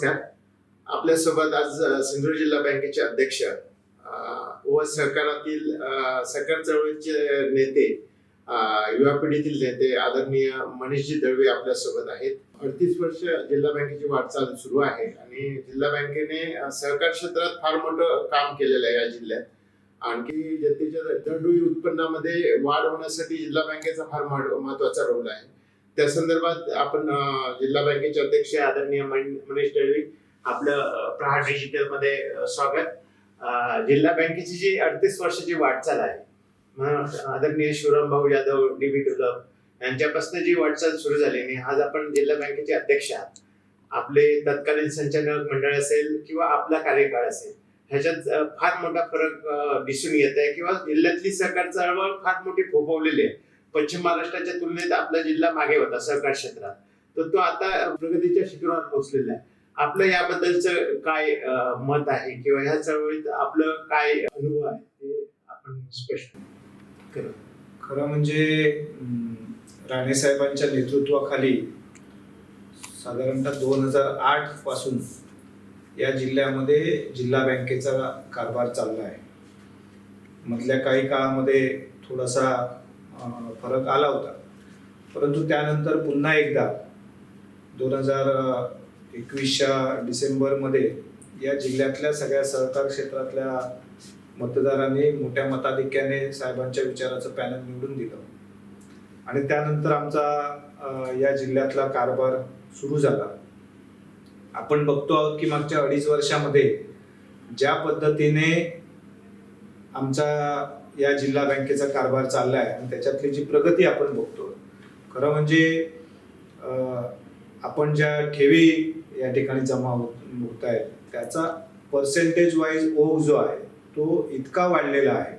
नमस्कार. आपल्यासोबत आज सिंधुदुर्ग जिल्हा बँकेचे अध्यक्ष व सहकारातील सहकार चळवळीचे नेते, युवा पिढीतील नेते आदरणीय मनीषजी दळवी आपल्यासोबत आहेत. 38 वर्ष जिल्हा बँकेची वाटचाल सुरू आहे आणि जिल्हा बँकेने सहकार क्षेत्रात फार मोठं काम केलेलं आहे या जिल्ह्यात. आणखी जनतेच्या दरडोई उत्पन्नामध्ये वाढ होण्यासाठी जिल्हा बँकेचा फार महत्वाचा रोल आहे. त्या संदर्भात आपण जिल्हा बँकेचे अध्यक्ष आदरणीय मनीष दळवी आपलं प्रहार डिजिटल मध्ये स्वागत. जिल्हा बँकेची जी 38 वर्षाची वाटचाल आहे, आदरणीय शिवराम भाऊ यादव, डीबी डेव्हलप यांच्यापासून जी वाटचाल सुरू झाली आणि आज आपण जिल्हा बँकेचे अध्यक्ष आहात. आपले तत्कालीन संचालक मंडळ असेल किंवा आपला कार्यकाळ असेल, ह्याच्यात फार मोठा फरक दिसून येत आहे किंवा जिल्ह्यातली सहकार चळवळ फार मोठी फोफवलेली आहे. पश्चिम महाराष्ट्राच्या तुलनेत आपला जिल्हा मागे होता सहकार क्षेत्रात, तर तो आता प्रगतीच्या शिखरावर पोहोचलेला आहे. आपलं याबद्दलचं काय मत आहे किंवा ह्या चळवळीत आपलं काय अनुभव आहे ते आपण स्पष्ट करू. खरं म्हणजे राणे साहेबांच्या नेतृत्वाखाली साधारणतः 2008 पासून या जिल्ह्यामध्ये जिल्हा बँकेचा कारभार चालला आहे. मधल्या काही काळामध्ये थोडासा फरक आला होता, परंतु त्यानंतर पुन्हा एकदा 2021च्या डिसेंबरमध्ये या जिल्ह्यातल्या सगळ्या सहकार क्षेत्रातल्या मतदारांनी मोठ्या मताधिक्याने साहेबांच्या विचाराचं पॅनल निवडून दिलं आणि त्यानंतर आमचा या जिल्ह्यातला कारभार सुरू झाला. आपण बघतो आहोत की मागच्या 2.5 वर्षामध्ये ज्या पद्धतीने आमचा या जिल्हा बँकेचा कारभार चाललाय आणि त्याच्यातली जी प्रगती आपण बघतो, खरं म्हणजे आपण ज्या ठेवी या ठिकाणी जमा होत आहेत त्याचा पर्सेंटेज वाईज ओघ जो आहे तो इतका वाढलेला आहे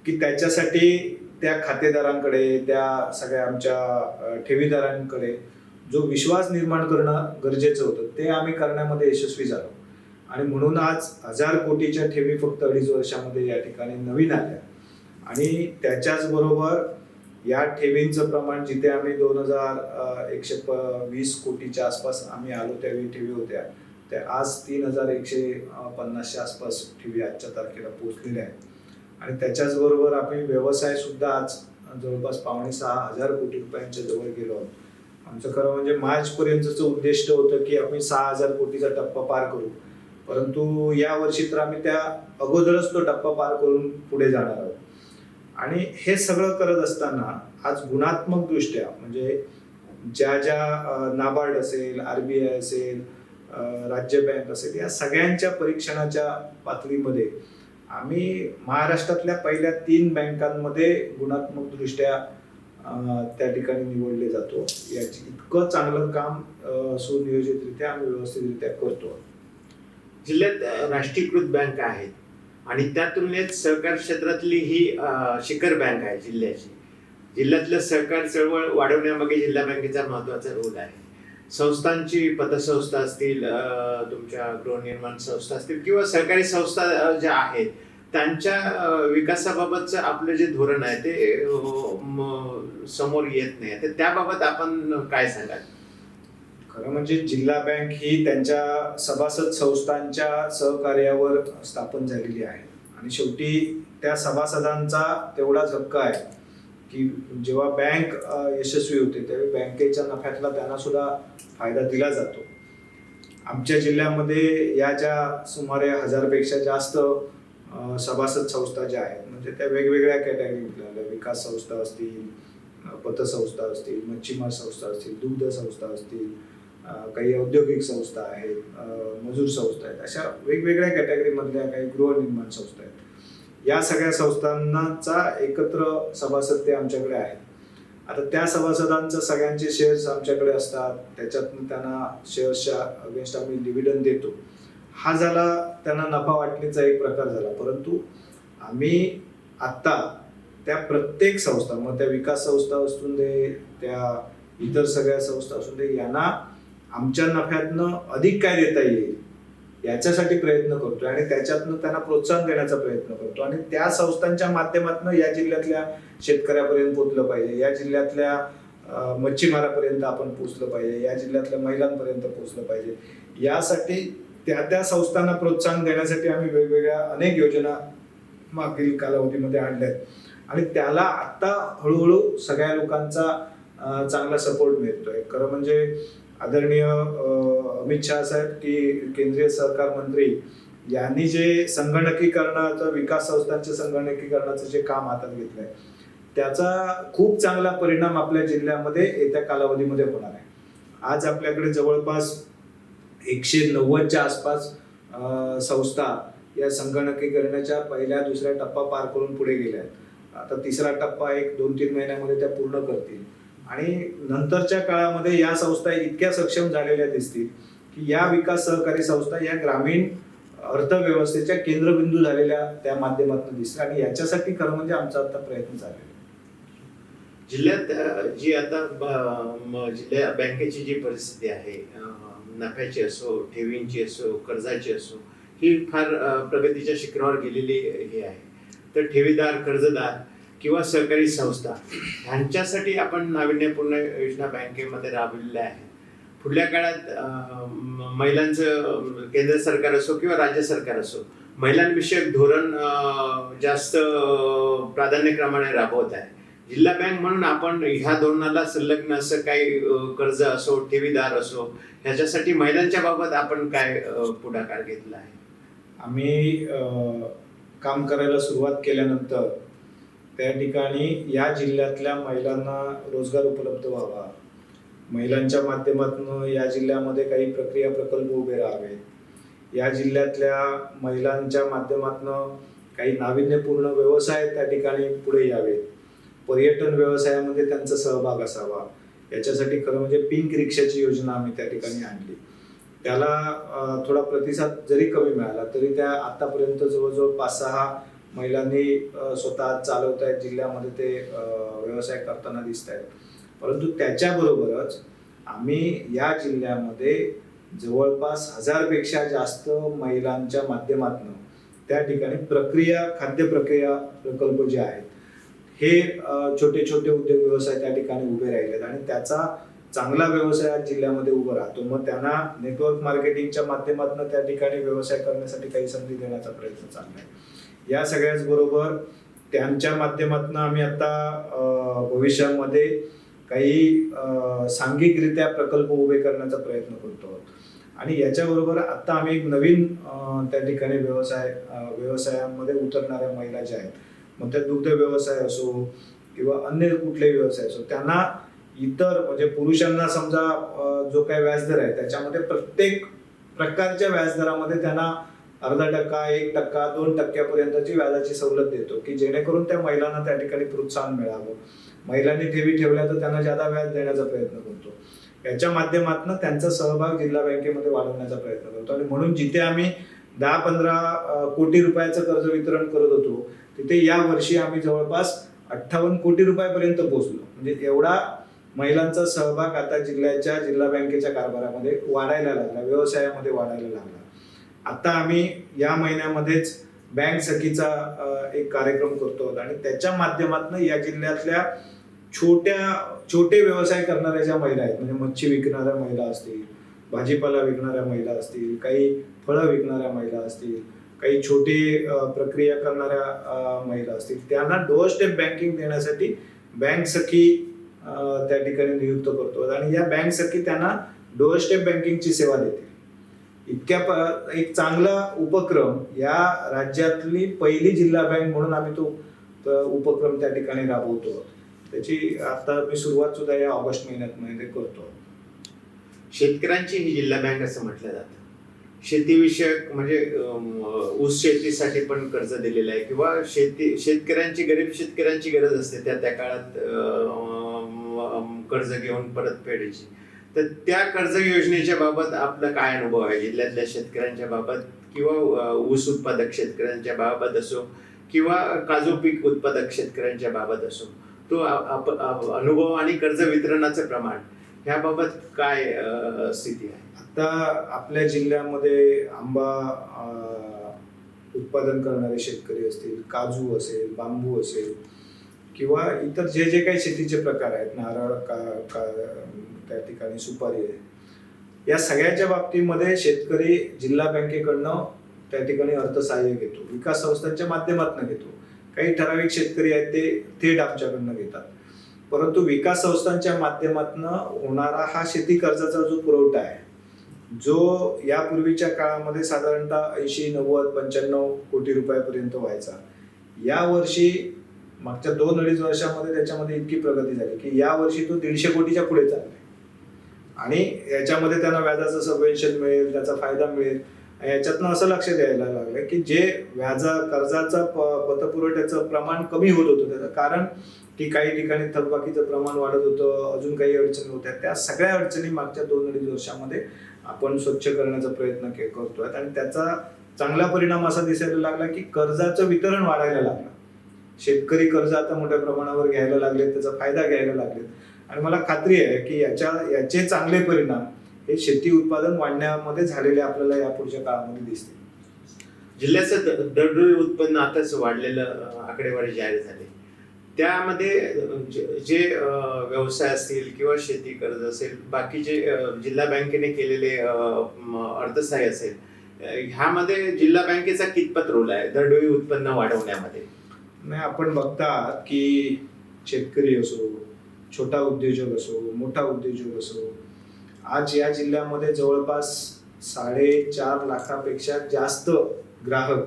की त्याच्यासाठी त्या खातेदारांकडे, त्या सगळ्या आमच्या ठेवीदारांकडे जो विश्वास निर्माण करणं गरजेचं होतं ते आम्ही करण्यामध्ये यशस्वी झालो. आणि म्हणून आज 1000 कोटीच्या ठेवी फक्त 2.5 वर्षामध्ये या ठिकाणी नवीन आल्या आणि त्याच्याच बरोबर या ठेवींचं प्रमाण जिथे आम्ही 2120 कोटीच्या आसपास आम्ही आलो त्यावेळी ठेवी होत्या, त्या आज 3150च्या आसपास ठेवी आजच्या तारखेला पोहोचलेल्या आहेत. आणि त्याच्याच बरोबर आम्ही व्यवसाय सुद्धा आज जवळपास 5,500 कोटी रुपयांच्या जवळ गेलो आहोत. आमचं खरं म्हणजे मार्च पर्यंतचं उद्दिष्ट होतं की आम्ही 6,000 कोटीचा टप्पा पार करू, परंतु या वर्षी तर आम्ही त्या अगोदरच तो टप्पा पार करून पुढे जाणार आहोत. आणि हे सगळं करत असताना आज गुणात्मक दृष्ट्या म्हणजे ज्या नाबार्ड असेल, RBI असेल, राज्य बँक असेल, या सगळ्यांच्या परीक्षणाच्या पातळीमध्ये आम्ही महाराष्ट्रातल्या पहिल्या 3 बँकांमध्ये गुणात्मक दृष्ट्या त्या ठिकाणी निवडले जातो. याची इतकं चांगलं काम सुनियोजितरित्या आम्ही व्यवस्थितरित्या करतो. जिल्ह्यात राष्ट्रीयकृत बँक आहेत आणि त्या तुलनेत सहकार क्षेत्रातली ही शिखर बँक आहे जिल्ह्याची. जिल्ह्यातलं सहकार चळवळ वाढवण्यामागे जिल्हा बँकेचा महत्वाचा रोल आहे. संस्थांची पतसंस्था असतील, तुमच्या गृहनिर्माण संस्था असतील किंवा सहकारी संस्था ज्या आहेत त्यांच्या विकासाबाबतचं आपलं जे धोरण आहे ते समोर येत नाही, तर त्याबाबत आपण काय सांगाल? खरं म्हणजे जिल्हा बँक ही त्यांच्या सभासद संस्थांच्या सहकार्यावर स्थापन झालेली आहे आणि शेवटी त्या सभासदांचा तेवढाच हक्क आहे की जेव्हा बँक यशस्वी होते त्यावेळी बँकेच्या नफ्यातला त्यांना सुद्धा फायदा दिला जातो. आमच्या जिल्ह्यामध्ये या ज्या सुमारे 1000 पेक्षा जास्त सभासद संस्था ज्या आहेत म्हणजे त्या वेगवेगळ्या कॅटेगरीतल्या विकास संस्था असतील, पतसंस्था असतील, मच्छीमार संस्था असतील, दुग्ध संस्था असतील, काही औद्योगिक संस्था आहेत, मजूर संस्था आहेत, अशा वेगवेगळ्या कॅटेगरीमधल्या काही गृहनिर्माण संस्था आहेत. या सगळ्या संस्थांचा एकत्र सभासद ते आमच्याकडे आहेत. आता त्या सभासदांचं सगळ्यांचे शेअर्स आमच्याकडे असतात, त्याच्यातून त्यांना शेअर्सच्या अगेन्स्ट आम्ही डिव्हिडंड देतो. हा झाला त्यांना नफा वाटणीचा एक प्रकार झाला. परंतु आम्ही आत्ता त्या प्रत्येक संस्था, मग त्या विकास संस्था असून दे, त्या इतर सगळ्या संस्था असून दे, यांना आमच्या नफ्यातनं अधिक काय देता येईल याच्यासाठी प्रयत्न करतोय आणि त्याच्यातनं त्यांना प्रोत्साहन देण्याचा प्रयत्न करतो. आणि त्या संस्थांच्या माध्यमातून या जिल्ह्यातल्या शेतकऱ्यापर्यंत पोहोचलं पाहिजे, या जिल्ह्यातल्या मच्छीमारापर्यंत आपण पोहोचलं पाहिजे, या जिल्ह्यातल्या महिलांपर्यंत पोहोचलं पाहिजे. यासाठी त्या संस्थांना प्रोत्साहन देण्यासाठी आम्ही वेगवेगळ्या अनेक योजना मागील कालावधीमध्ये आणल्या आहेत आणि त्याला आता हळूहळू सगळ्या लोकांचा चांगला सपोर्ट मिळतोय. खरं म्हणजे आदरणीय अमित शहा साहेब की केंद्रीय सहकार मंत्री यांनी जे संगणकीकरणाचं, विकास संस्थांच्या संगणकीकरणाचं जे काम हातात घेतलंय त्याचा खूप चांगला परिणाम आपल्या जिल्ह्यामध्ये येत्या कालावधीमध्ये होणार आहे. आज आपल्याकडे जवळपास 190च्या आसपास संस्था या संगणकीकरणाच्या पहिल्या दुसऱ्या टप्पा पार करून पुढे गेल्या आहेत. आता तिसरा टप्पा 1-2-3 महिन्यामध्ये त्या पूर्ण करतील आणि नंतरच्या काळामध्ये या संस्था इतक्या सक्षम झालेल्या दिसतील की या विकास सहकारी संस्था या ग्रामीण अर्थव्यवस्थेच्या केंद्रबिंदू झालेल्या त्या माध्यमातून दिसतील आणि याच्यासाठी खरं म्हणजे आमचा आता प्रयत्न चाललेला आहे. जिल्ह्यात जी आता जिल्ह्या बँकेची जी परिस्थिती आहे, नफ्याची असो, ठेवींची असो, कर्जाची असो, ही फार प्रगतीच्या शिखरावर गेलेली हे आहे. तर ठेवीदार, कर्जदार किंवा सहकारी संस्था ह्यांच्यासाठी आपण नाविन्यपूर्ण योजना बँकेमध्ये राबविलेल्या आहेत. पुढल्या काळात महिलांचं केंद्र सरकार असो किंवा राज्य सरकार असो, महिलांविषयक धोरण जास्त प्राधान्यक्रमाने राबवत आहे. जिल्हा बँक म्हणून आपण ह्या धोरणाला संलग्न असं काही कर्ज असो, ठेवीदार असो, ह्याच्यासाठी महिलांच्या बाबत आपण काय पुढाकार घेतला आहे? आम्ही काम करायला सुरुवात केल्यानंतर त्या ठिकाणी या जिल्ह्यातल्या महिलांना रोजगार उपलब्ध व्हावा, महिलांच्या माध्यमातून या जिल्ह्यामध्ये काही प्रक्रिया प्रकल्प उभे राहावे, या जिल्ह्यातल्या महिलांच्या माध्यमातून काही नाविन्यपूर्ण व्यवसाय त्या ठिकाणी पुढे यावेत, पर्यटन व्यवसायामध्ये त्यांचा सहभाग असावा, याच्यासाठी खरं म्हणजे पिंक रिक्षाची योजना आम्ही त्या ठिकाणी आणली. त्याला थोडा प्रतिसाद जरी कमी मिळाला तरी त्या आतापर्यंत जवळजवळ 5-6 महिलांनी स्वतः चालवत आहेत, जिल्ह्यामध्ये ते व्यवसाय करताना दिसत आहेत. परंतु त्याच्याबरोबरच आम्ही या जिल्ह्यामध्ये जवळपास 1000पेक्षा जास्त महिलांच्या माध्यमातून त्या ठिकाणी खाद्य प्रक्रिया प्रकल्प जे आहेत हे छोटे छोटे उद्योग व्यवसाय त्या ठिकाणी उभे राहिलेत आणि त्याचा चांगला व्यवसाय आज जिल्ह्यामध्ये उभा राहतो. मग त्यांना नेटवर्क मार्केटिंगच्या माध्यमातून त्या ठिकाणी व्यवसाय करण्यासाठी काही संधी देण्याचा प्रयत्न चालला आहे. या सगळ्याच बरोबर त्यांच्या माध्यमातून आम्ही आता भविष्यामध्ये काही सांघिकरित्या प्रकल्प उभे करण्याचा प्रयत्न करतो आणि याच्याबरोबर आता आम्ही एक नवीन त्या ठिकाणी व्यवसायामध्ये उतरणाऱ्या महिला ज्या आहेत, मग त्या दुग्ध व्यवसाय असो किंवा अन्य कुठलेही व्यवसाय असो, त्यांना इतर म्हणजे पुरुषांना समजा जो काही व्याजदर आहे त्याच्यामध्ये प्रत्येक प्रकारच्या व्याजदरामध्ये त्यांना 0.5%, 1%, 2% व्याजाची सवलत देतो की जेणेकरून त्या महिलांना त्या ठिकाणी प्रोत्साहन मिळावं. महिलांनी ठेवी ठेवल्या तर त्यांना जादा व्याज देण्याचा प्रयत्न करतो. याच्या माध्यमातून त्यांचा सहभाग जिल्हा बँकेमध्ये वाढवण्याचा प्रयत्न करतो आणि म्हणून जिथे आम्ही 10-15 कोटी रुपयाचं कर्ज वितरण करत होतो तिथे या वर्षी आम्ही जवळपास 58 कोटी रुपयापर्यंत पोहोचलो. म्हणजे एवढा महिलांचा सहभाग आता जिल्हा बँकेच्या कारभारामध्ये वाढायला लागला, व्यवसायामध्ये वाढायला लागला. आता आम्ही या महिन्यामध्येच बँक सखीचा एक कार्यक्रम करतो आणि त्याच्या माध्यमातून या जिल्ह्यातल्या छोटे व्यवसाय करणाऱ्या ज्या महिला आहेत, म्हणजे मच्छी विकणाऱ्या महिला असतील, भाजीपाला विकणाऱ्या महिला असतील, काही फळं विकणाऱ्या महिला असतील, काही छोटी प्रक्रिया करणाऱ्या महिला असतील, त्यांना डोअर स्टेप बँकिंग देण्यासाठी बँक सखी त्या ठिकाणी नियुक्त करतो आणि या बँक सखी त्यांना डोअर स्टेप बँकिंगची सेवा देते. एक चांगला उपक्रम, या राज्यातली पहिली जिल्हा बँक म्हणून आम्ही तो उपक्रम त्या ठिकाणी राबवतो. त्याची आता मी सुरुवात सुद्धा या ऑगस्ट महिन्यात करतो. शेतकऱ्यांची ही जिल्हा बँक असं म्हटलं जातं. शेतीविषयक म्हणजे ऊस शेतीसाठी पण कर्ज दिलेलं आहे किंवा गरीब शेतकऱ्यांची गरज असते त्या काळात कर्ज घेऊन परतफेडीची. तर त्या कर्ज योजनेच्या बाबत आपला काय अनुभव आहे जिल्ह्यातल्या शेतकऱ्यांच्या बाबत किंवा ऊस उत्पादक शेतकऱ्यांच्या बाबत असो किंवा काजू पीक उत्पादक शेतकऱ्यांच्या बाबत असो, तो अनुभव आणि कर्ज वितरणाचं प्रमाण ह्याबाबत काय स्थिती आहे? आता आपल्या जिल्ह्यामध्ये आंबा उत्पादन करणारे शेतकरी असतील, काजू असेल, बांबू असेल किंवा इतर जे काही शेतीचे प्रकार आहेत, नारळ त्या ठिकाणी सुपारी आहे, या सगळ्याच्या बाबतीमध्ये शेतकरी जिल्हा बँकेकडनं त्या ठिकाणी अर्थसहाय्य घेतो, विकास संस्थांच्या माध्यमातून घेतो. काही ठराविक शेतकरी आहेत ते थेट आमच्याकडनं घेतात. परंतु विकास संस्थांच्या माध्यमातून होणारा हा शेती कर्जाचा जो पुरवठा आहे, जो यापूर्वीच्या काळामध्ये साधारणतः 80, 90, 95 कोटी रुपयापर्यंत व्हायचा, या वर्षी मागच्या 2-2.5 वर्षामध्ये त्याच्यामध्ये इतकी प्रगती झाली की या वर्षी तो 150 कोटीच्या पुढे चाललाय. आणि याच्यामध्ये त्यांना व्याजाचं सबवेन्शन मिळेल, त्याचा फायदा मिळेल. याच्यातनं असं लक्ष द्यायला लागलं की जे कर्जाचा पतपुरवठ्याचं प्रमाण कमी होत होतं, त्याचं कारण की काही ठिकाणी थकबाकीचं प्रमाण वाढत होतं, अजून काही अडचणी होत्या, त्या सगळ्या अडचणी मागच्या 2-2.5 वर्षामध्ये आपण स्वच्छ करण्याचा प्रयत्न करतोय. आणि त्याचा चांगला परिणाम असा दिसायला लागला की कर्जाचं वितरण वाढायला लागलं. शेतकरी कर्ज आता मोठ्या प्रमाणावर घ्यायला लागले, त्याचा फायदा घ्यायला लागले. आणि मला खात्री आहे की याचे चांगले परिणाम हे शेती उत्पादन वाढण्यामध्ये झालेले आपल्याला यापुढच्या काळामध्ये दिसतील. जिल्ह्याचं दरडोई उत्पन्न आताच वाढलेलं आकडेवारी जाहीर झाली. त्यामध्ये जे व्यवसाय असतील किंवा शेती कर्ज असेल, बाकीचे जिल्हा बँकेने केलेले अर्थसहाय्य असेल, ह्यामध्ये जिल्हा बँकेचा कितपत रोल आहे दरडोई उत्पन्न वाढवण्यामध्ये? नाही, आपण बघतात की शेतकरी असो, छोटा उद्योजक असो, मोठा उद्योजक असो, आज या जिल्ह्यामध्ये जवळपास 4.5 लाखापेक्षा जास्त ग्राहक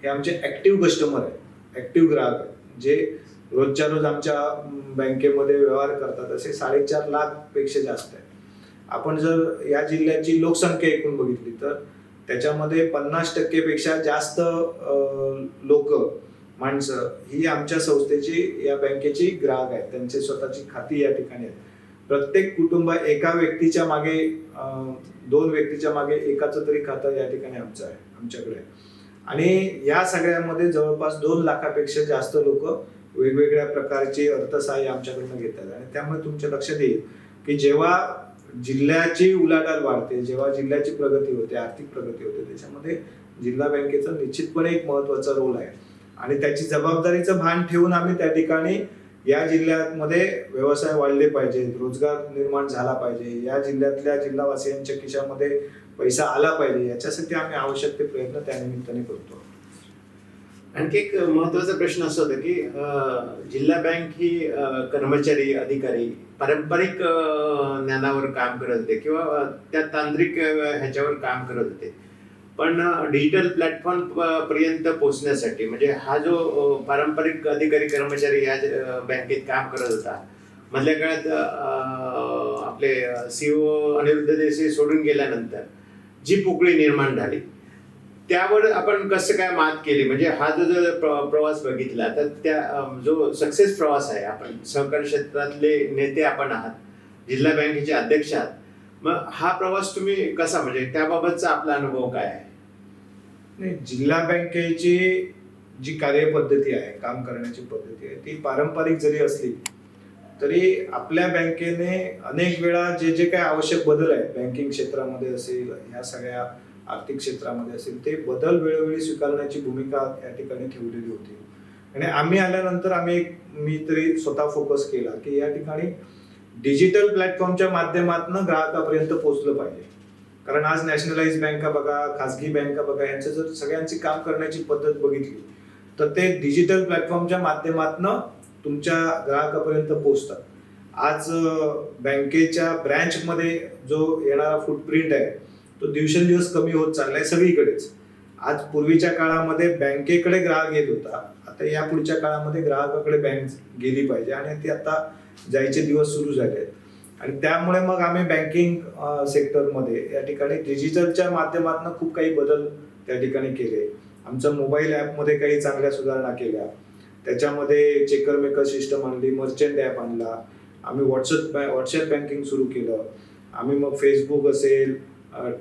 हे आमचे ऍक्टिव्ह कस्टमर आहेत, ऍक्टिव्ह ग्राहक आहेत, जे रोजच्या रोज आमच्या बँकेमध्ये व्यवहार करतात. असे 4.5 लाखपेक्षा जास्त आहेत. आपण जर या जिल्ह्याची लोकसंख्या एकूण बघितली तर त्याच्यामध्ये 50% पेक्षा जास्त लोक, माणसं ही आमच्या संस्थेची, या बँकेची ग्राहक आहेत. त्यांची स्वतःची खाती या ठिकाणी आहेत. प्रत्येक कुटुंब एका व्यक्तीच्या मागे 2 व्यक्तीच्या मागे एकाचं तरी खातं या ठिकाणी आमच्याकडे आहे. आणि या सगळ्यामध्ये जवळपास 2 लाखापेक्षा जास्त लोक वेगवेगळ्या प्रकारचे अर्थसहाय्य आमच्याकडनं घेतात. आणि त्यामुळे तुमच्या लक्षात येईल की जेव्हा जिल्ह्याची उलाढाल वाढते, जेव्हा जिल्ह्याची प्रगती होते, आर्थिक प्रगती होते, त्याच्यामध्ये जिल्हा बँकेचा निश्चितपणे एक महत्वाचा रोल आहे. आणि त्याची जबाबदारीचं भान ठेवून आम्ही त्या ठिकाणी या जिल्ह्यामध्ये व्यवसाय वाढले पाहिजेत, रोजगार निर्माण झाला पाहिजे, या जिल्ह्यातल्या जिल्हावासियांच्या खिशामध्ये पैसा आला पाहिजे, याच्यासाठी आम्ही आवश्यक ते प्रयत्न त्या निमित्ताने करतो. आणखी एक महत्वाचा प्रश्न असा होता की जिल्हा बँक ही कर्मचारी, अधिकारी पारंपरिक ज्ञानावर काम करत होते किंवा त्या तांत्रिक ह्याच्यावर काम करत होते, पण डिजिटल प्लॅटफॉर्म पर्यंत पोहोचण्यासाठी, म्हणजे हा जो पारंपरिक अधिकारी कर्मचारी या बँकेत काम करत होता, मधल्या काळात आपले CEO अनिरुद्ध देसाई सोडून गेल्यानंतर जी पोकळी निर्माण झाली, त्यावर आपण कसं काय मात केली? म्हणजे हा जो प्रवास बघितला तर त्या जो सक्सेस प्रवास आहे, आपण सहकारी क्षेत्रातले नेते आपण आहात, जिल्हा बँकेचे अध्यक्ष आहात, मग हा प्रवास तुम्ही कसा, म्हणजे त्याबाबतचा आपला अनुभव काय आहे? नाही, जिल्हा बँकेची जी कार्यपद्धती आहे, काम करण्याची पद्धती आहे, ती पारंपरिक जरी असली तरी आपल्या बँकेने अनेक वेळा जे काय आवश्यक बदल आहेत, बँकिंग क्षेत्रामध्ये असेल, ह्या सगळ्या आर्थिक क्षेत्रामध्ये असेल, ते बदल वेळोवेळी स्वीकारण्याची भूमिका या ठिकाणी ठेवलेली होती. आणि आम्ही आल्यानंतर मी तरी स्वतः फोकस केला की या ठिकाणी डिजिटल प्लॅटफॉर्मच्या माध्यमातून ग्राहकापर्यंत पोहोचलं पाहिजे. कारण आज नॅशनलाइज बँका बघा, खासगी बँका बघा, यांचं जर सगळ्यांची काम करण्याची पद्धत बघितली तर ते डिजिटल प्लॅटफॉर्मच्या माध्यमातून तुमच्या ग्राहकापर्यंत पोहोचतात. आज बँकेच्या ब्रँचमध्ये जो येणारा फुटप्रिंट आहे तो दिवसेंदिवस कमी होत चाललाय सगळीकडेच. आज पूर्वीच्या काळामध्ये बँकेकडे ग्राहक येत होता, आता या पुढच्या काळामध्ये ग्राहकाकडे बँक गेली पाहिजे, आणि ते आता जायचे दिवस सुरू झाले आहेत. आणि त्यामुळे मग आम्ही बँकिंग सेक्टरमध्ये या ठिकाणी डिजिटलच्या माध्यमातून खूप काही बदल त्या ठिकाणी केले. आमच्या मोबाईल ॲपमध्ये काही चांगल्या सुधारणा केल्या, त्याच्यामध्ये चेकर मेकर सिस्टम आणली, मर्चंट ॲप आणला, आम्ही व्हॉट्सअप बँकिंग सुरू केलं, आम्ही मग फेसबुक असेल,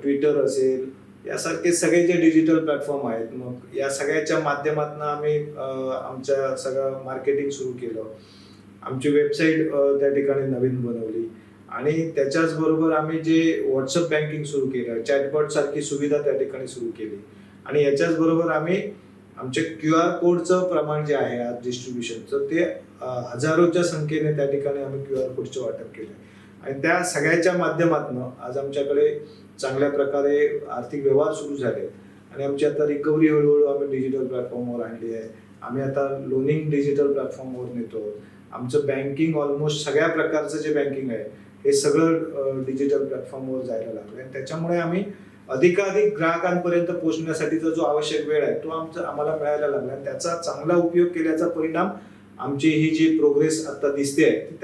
ट्विटर असेल, यासारखे सगळे जे डिजिटल प्लॅटफॉर्म आहेत, मग या सगळ्याच्या माध्यमातून आम्ही आमच्या सगळं मार्केटिंग सुरू केलं. आमची वेबसाईट त्या ठिकाणी नवीन बनवली, आणि त्याच्याच बरोबर आम्ही जे व्हॉट्सअप बँकिंग सुरू केलं, चॅटबॉट सारखी सुविधा त्या ठिकाणी सुरू केली. आणि याच्याच बरोबर आम्ही आमचे QR कोडचं प्रमाण जे आहे आज डिस्ट्रीब्युशनचं, ते हजारोच्या संख्येने त्या ठिकाणी आम्ही QR कोडचं वाटप केलं. आणि त्या सगळ्याच्या माध्यमातून आज आमच्याकडे चांगल्या प्रकारे आर्थिक व्यवहार सुरू झाले आणि आमची आता रिकव्हरी हळूहळू आम्ही डिजिटल प्लॅटफॉर्मवर आणली आहे. आम्ही आता लोनिंग डिजिटल प्लॅटफॉर्मवर नेतो. आमचं बँकिंग ऑलमोस्ट सगळ्या प्रकारचं जे बँकिंग आहे हे सगळं डिजिटल प्लॅटफॉर्मवर जायला लागलं आणि त्याच्यामुळे आम्ही अधिकाधिक ग्राहकांपर्यंत पोहोचण्यासाठीचा जो आवश्यक वेळ आहे तो आम्हाला मिळायला लागला आणि त्याचा चांगला उपयोग केल्याचा परिणाम आमची ही जी प्रोग्रेस आता दिसते आहे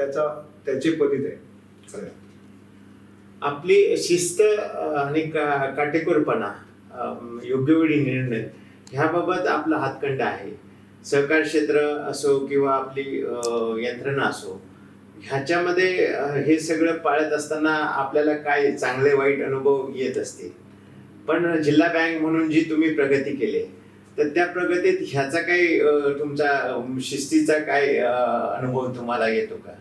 त्याचे फलित आहे. आपली शिस्त आणि काटेकोरपणा, योग्य वेळी निर्णय ह्याबाबत आपला हातखंडा आहे. सहकार क्षेत्र असो किंवा आपली यंत्रणा असो, ह्याच्यामध्ये हे सगळं पाळत असताना आपल्याला काय चांगले वाईट अनुभव येत असतील. पण जिल्हा बँक म्हणून जी तुम्ही प्रगती केली तर त्या प्रगतीत ह्याचा काही तुमचा शिस्तीचा काय अनुभव तुम्हाला येतो का?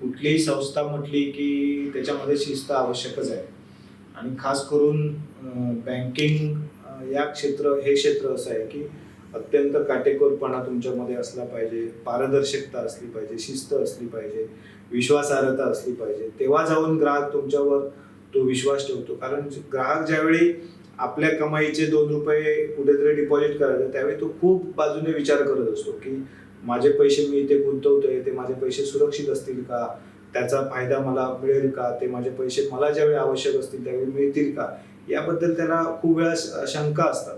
कुठलीही संस्था म्हटली की त्याच्यामध्ये शिस्त आवश्यकच आहे आणि खास करून बँकिंग हे क्षेत्र असं आहे की अत्यंत काटेकोरपणा तुमच्यामध्ये असला पाहिजे, पारदर्शकता असली पाहिजे, शिस्त असली पाहिजे, विश्वासार्हता असली पाहिजे. तेव्हा जाऊन ग्राहक तुमच्यावर तो विश्वास ठेवतो. कारण ग्राहक ज्यावेळी आपल्या कमाईचे 2 रुपये कुठेतरी डिपॉझिट करायचे त्यावेळी तो खूप बाजूने विचार करत असतो की माझे पैसे मी इथे गुंतवतोय, ते माझे पैसे सुरक्षित असतील का, त्याचा फायदा मला मिळेल का, ते माझे पैसे मला ज्यावेळी आवश्यक असतील त्यावेळी मिळतील का, याबद्दल त्याला खूप वेळा शंका असतात.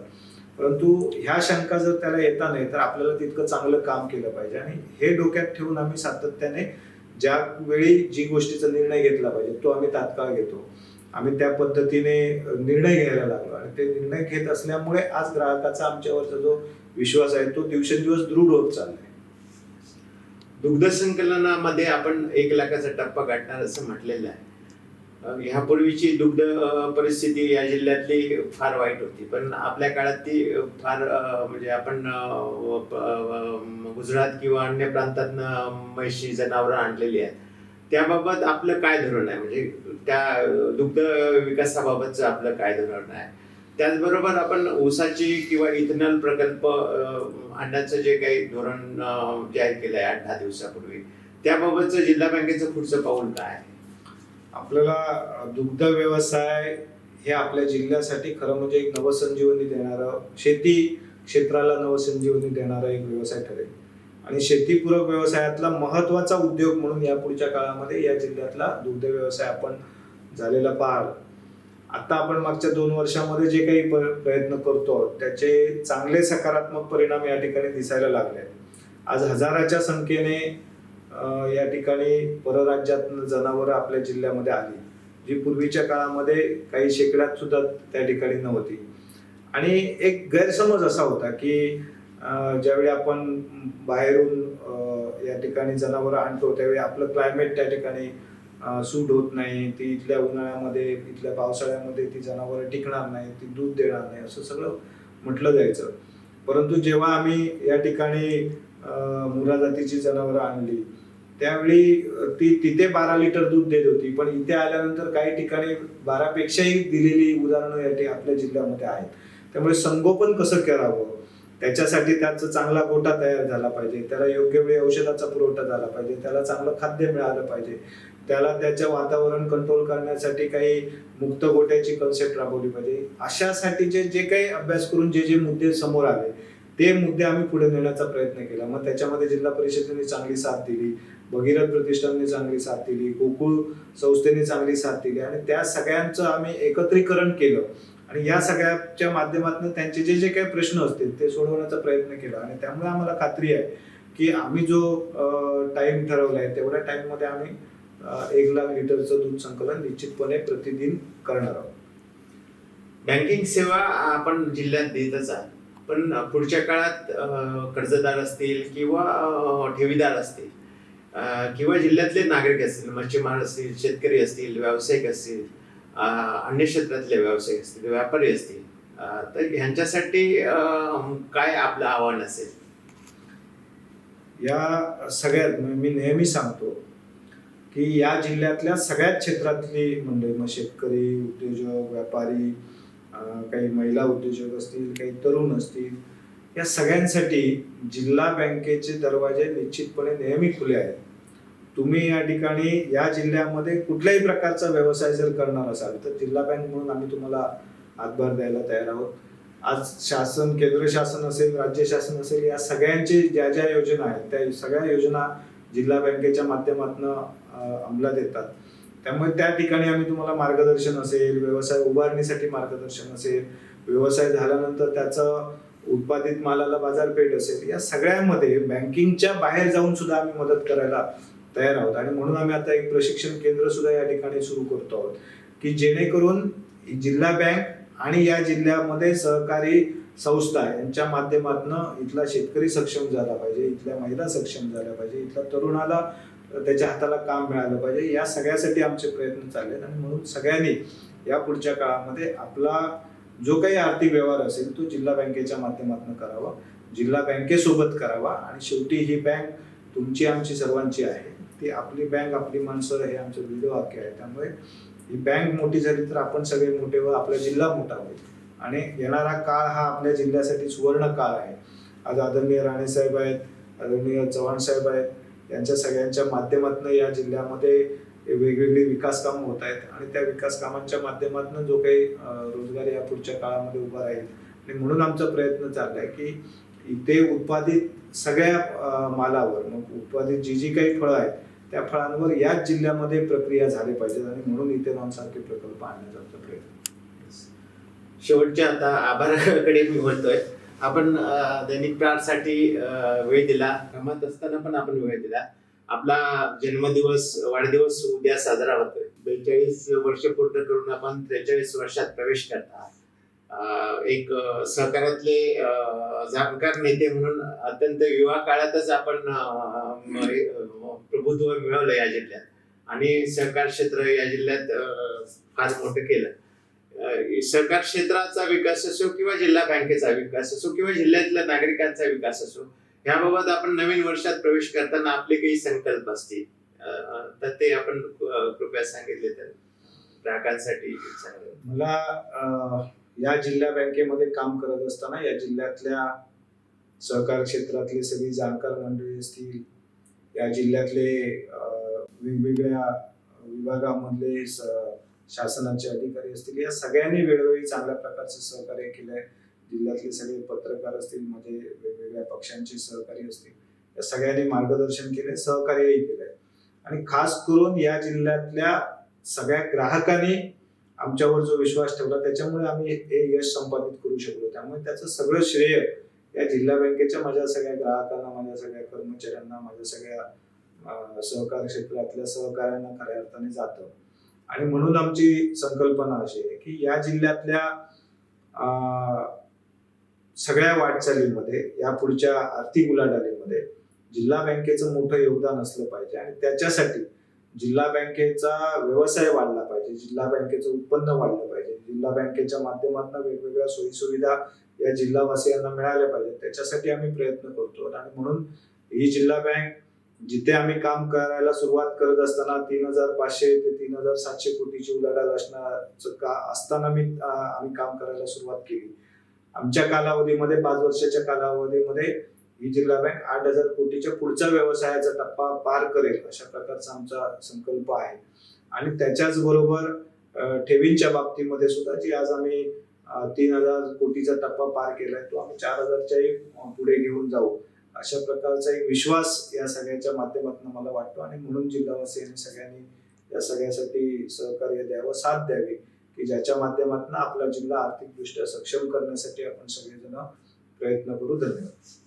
परंतु ह्या शंका जर त्याला येता नाही तर आपल्याला तितकं चांगलं काम केलं पाहिजे आणि हे डोक्यात ठेवून आम्ही सातत्याने ज्या वेळी जी गोष्टीचा निर्णय घेतला पाहिजे तो आम्ही तात्काळ घेतो. आम्ही त्या पद्धतीने निर्णय घ्यायला लागलो आणि ते निर्णय घेत असल्यामुळे आज ग्राहकाचा आमच्यावरचा जो विश्वास आहे तो दिवसेंदिवस दृढ होत चाललाय. दुग्ध संकलनामध्ये आपण 1 लाखाचा टप्पा गाठणार असं म्हटलेलं आहे. ह्यापूर्वीची दुग्ध परिस्थिती या जिल्ह्यातली फार वाईट होती, पण आपल्या काळात ती फार म्हणजे आपण गुजरात किंवा अन्य प्रांतातनं म्हशी जनावरं आणलेली आहेत. त्याबाबत आपलं काय धोरण आहे, म्हणजे त्या दुग्ध विकासाबाबतचं आपलं काय धोरण आहे? त्याचबरोबर आपण ऊसाची किंवा इथेनॉल प्रकल्प आणण्याचं जे काही धोरण जाहीर केलं आहे 8-10 दिवसापूर्वी, त्याबाबतचं जिल्हा बँकेचं पुढचं पाऊल काय आहे? आपल्याला दुग्ध व्यवसाय हे आपल्या जिल्ह्यासाठी खरं म्हणजे एक नवसंजीवनी देणारं, शेती क्षेत्राला नवसंजीवनी देणारा एक व्यवसाय ठरेल आणि शेतीपूरक व्यवसायातला महत्वाचा उद्योग म्हणून यापुढच्या काळामध्ये या जिल्ह्यातला दुग्ध व्यवसाय आपण झालेला पाहाल. आता आपण मागच्या 2 वर्षामध्ये जे काही प्रयत्न करतो त्याचे चांगले सकारात्मक परिणाम या ठिकाणी दिसायला लागले. आज हजाराच्या संख्येने या ठिकाणी परराज्यातून जनावरं आपल्या जिल्ह्यामध्ये आली, जी पूर्वीच्या काळामध्ये काही शेकड्यात सुद्धा त्या ठिकाणी नव्हती. आणि एक गैरसमज असा होता की ज्यावेळी आपण बाहेरून या ठिकाणी जनावरं आणतो त्यावेळी आपलं क्लायमेट त्या ठिकाणी सूट होत नाही, ती इथल्या उन्हाळ्यामध्ये इथल्या पावसाळ्यामध्ये ती जनावरं टिकणार नाही, ती दूध देणार नाही असं सगळं म्हटलं जायचं. परंतु जेव्हा आम्ही या ठिकाणी मुरा जातीची जनावरं आणली त्यावेळी ती तिथे 12 लिटर दूध देत होती, पण इथे आल्यानंतर काही ठिकाणी 12 पेक्षाही दिलेली उदाहरणं आपल्या जिल्ह्यामध्ये आहेत. त्यामुळे संगोपन कसं करावं, त्याच्यासाठी त्याचा चांगला गोठा तयार झाला पाहिजे, त्याला योग्य वेळी औषधाचा पुरवठा झाला पाहिजे, त्याला चांगलं खाद्य मिळालं पाहिजे, त्याला त्याचं वातावरण कंट्रोल करण्यासाठी काही मुक्त गोठ्याची कन्सेप्ट राबवली पाहिजे. अशासाठीचे जे काही अभ्यास करून जे मुद्दे समोर आले ते मुद्दे आम्ही पुढे नेण्याचा प्रयत्न केला. मग त्याच्यामध्ये जिल्हा परिषदेने चांगली साथ दिली, भगीरथ प्रतिष्ठानने चांगली साथ दिली, गोकुळ संस्थेने चांगली साथ दिली आणि त्या सगळ्यांचं आम्ही एकत्रीकरण केलं आणि या सगळ्याच्या माध्यमातून त्यांचे जे काही प्रश्न असतील ते सोडवण्याचा प्रयत्न केला. आणि त्यामुळे आम्हाला खात्री आहे की आम्ही जो टाइम ठरवलाय तेवढ्या टाइममध्ये आम्ही 1 लाख लिटरचं दूध संकलन निश्चितपणे प्रतिदिन करणार आहोत. बँकिंग सेवा आपण जिल्ह्यात देतच आहात, पण पुढच्या काळात कर्जदार असतील किंवा ठेवीदार असतील किंवा जिल्ह्यातले नागरिक असतील, मच्छीमार असतील, शेतकरी असतील, व्यावसायिक असतील, अन्य क्षेत्रातले व्यावसायिक असतील, व्यापारी असतील, तर ह्यांच्यासाठी काय आपलं आव्हान असेल? या सगळ्यात मी नेहमी सांगतो की या जिल्ह्यातल्या सगळ्याच क्षेत्रातली मंडळी, मग शेतकरी, उद्योजक, व्यापारी, काही महिला उद्योजक असतील, काही तरुण असतील, या सगळ्यांसाठी जिल्हा बँकेचे दरवाजे निश्चितपणे नेहमी खुले आहेत. तुम्ही या ठिकाणी या जिल्ह्यामध्ये कुठल्याही प्रकारचा व्यवसाय जर करणार असाल तर जिल्हा बँक म्हणून आम्ही तुम्हाला हातभार द्यायला तयार आहोत. आज शासन, केंद्र शासन असेल, राज्य शासन असेल, या सगळ्यांची ज्या ज्या योजना आहेत त्या सगळ्या योजना जिल्हा बँकेच्या माध्यमातून अंमलात येतात. त्यामुळे त्या ठिकाणी आम्ही तुम्हाला मार्गदर्शन असेल, व्यवसाय उभारणीसाठी मार्गदर्शन असेल, व्यवसाय झाल्यानंतर त्याचं उत्पादित मालाला बाजारपेठ असेल, या सगळ्यामध्ये बँकिंगच्या बाहेर जाऊन सुद्धा आम्ही मदत करायला तयार आहोत. आणि म्हणून आम्ही आता एक प्रशिक्षण केंद्र सुद्धा या ठिकाणी सुरू करतो आहोत की जेणेकरून जिल्हा बँक आणि या जिल्ह्यामध्ये सहकारी संस्था यांच्या माध्यमातून इथला शेतकरी सक्षम झाला पाहिजे, इथल्या महिला सक्षम झाल्या पाहिजे, इथल्या तरुणाला त्याच्या हाताला काम मिळालं पाहिजे. या सगळ्यासाठी आमचे प्रयत्न चालले आहेत. आणि म्हणून सगळ्यांनी या पुढच्या काळामध्ये आपला जो काही आर्थिक व्यवहार असेल तो जिल्हा बँकेच्या माध्यमातून करावा, जिल्हा बँकेसोबत करावा. आणि शेवटी ही बँक तुमची आमची सर्वांची आहे. ती आपली बँक आपली माणसं हे आमचं वेगळं वाक्य आहे. त्यामुळे ही बँक मोठी झाली तर आपण सगळे मोठे व आपला जिल्हा मोठा होईल. आणि येणारा काळ हा आपल्या जिल्ह्यासाठी सुवर्ण काळ आहे. आज आदरणीय राणे साहेब आहेत, आदरणीय चव्हाण साहेब आहेत, यांच्या सगळ्यांच्या माध्यमातून या जिल्ह्यामध्ये वेगवेगळी विकास कामं होत आहेत. आणि त्या विकास कामांच्या माध्यमातून जो काही रोजगार या पुढच्या काळामध्ये उभा राहील. आणि म्हणून आमचा प्रयत्न चाललाय की इथे उत्पादित सगळ्या मालावर, मग उत्पादित जी काही फळं आहेत त्या फळांवर याच जिल्ह्यामध्ये प्रक्रिया झाली पाहिजे. आणि म्हणून इथे सारखे प्रकल्प आणण्याचा आमचा प्रयत्न. शेवटच्या आता आभाराकडे मी बोलतोय. आपण दैनिक प्रारसाठी वेळ दिला, कामात असताना पण आपण वेळ दिला. आपला जन्मदिवस, वाढदिवस उद्या साजरा होतोय. 42 वर्ष पूर्ण करून आपण 43 वर्षात प्रवेश करता. एक सहकारातले जाणकार नेते म्हणून अत्यंत युवा काळातच आपण प्रभुत्व मिळवलं या जिल्ह्यात. आणि सहकार क्षेत्र या जिल्ह्यात फार मोठं केलं. सहकार क्षेत्राचा विकास असो किंवा जिल्हा बँकेचा विकास असो किंवा जिल्ह्यातल्या नागरिकांचा विकास असो, याबाबत आपण नवीन वर्षात प्रवेश करताना आपले काही संकल्प असतील तर ते आपण कृपया सांगितले तर ग्राहकांसाठी चांगलं. मला या जिल्हा बँकेमध्ये काम करत असताना या जिल्ह्यातल्या सहकार क्षेत्रातले सगळी जाणकार मंडळी असतील, या जिल्ह्यातले वेगवेगळ्या विभागामधले शासनाचे अधिकारी असतील, या सगळ्यांनी वेळोवेळी चांगल्या प्रकारचं सहकार्य केलंय. जिल्ह्यातले सगळे पत्रकार असतील, म्हणजे वेगवेगळ्या पक्षांचे सहकारी असतील, या सगळ्यांनी मार्गदर्शन केलंय, सहकार्यही केलंय. आणि खास करून या जिल्ह्यातल्या सगळ्या ग्राहकांनी आमच्यावर जो विश्वास ठेवला त्याच्यामुळे आम्ही हे यश संपादित करू शकलो. त्यामुळे त्याचं सगळं श्रेय या जिल्हा बँकेच्या माझ्या सगळ्या ग्राहकांना, माझ्या सगळ्या कर्मचाऱ्यांना, माझ्या सगळ्या सहकार क्षेत्रातल्या सहकाऱ्यांना खऱ्या अर्थाने जातं. आणि म्हणून आमची संकल्पना अशी आहे की या जिल्ह्यातल्या सगळ्या वाटचालीमध्ये, या पुढच्या आर्थिक उलाढालीमध्ये जिल्हा बँकेचं मोठं योगदान असलं पाहिजे. आणि त्याच्यासाठी जिल्हा बँकेचा व्यवसाय वाढला पाहिजे, जिल्हा बँकेचं उत्पन्न वाढलं पाहिजे, जिल्हा बँकेच्या माध्यमातून वेगवेगळ्या सोयीसुविधा या जिल्हावासियांना मिळाल्या पाहिजेत. त्याच्यासाठी आम्ही प्रयत्न करतो. आणि म्हणून ही जिल्हा बँक जिथे आम्ही काम करायला सुरुवात करत असताना 3,500 ते 3,700 कोटीची उलाढाल असताना आम्ही काम करायला सुरुवात केली. आमच्या कालावधीमध्ये 5 वर्षाच्या कालावधीमध्ये ही जिल्हा बँक 8,000 कोटीच्या पुढचा व्यवसायाचा टप्पा पार करेल अशा प्रकारचा आमचा संकल्प आहे. आणि त्याच्याच बरोबर ठेवींच्या बाबतीमध्ये सुद्धा जी आज आम्ही 3,000 कोटीचा टप्पा पार केलाय तो आम्ही 4,000च्याही पुढे घेऊन जाऊ अशा प्रकारचा एक विश्वास या सगळ्याच्या माध्यमातून मला वाटतो. आणि म्हणून जिल्हावासियांनी सगळ्यांनी या सगळ्यासाठी सहकार्य द्यावं, साथ द्यावी की ज्याच्या माध्यमातून आपला जिल्हा आर्थिकदृष्ट्या सक्षम करण्यासाठी आपण सगळेजण प्रयत्न करू. धन्यवाद.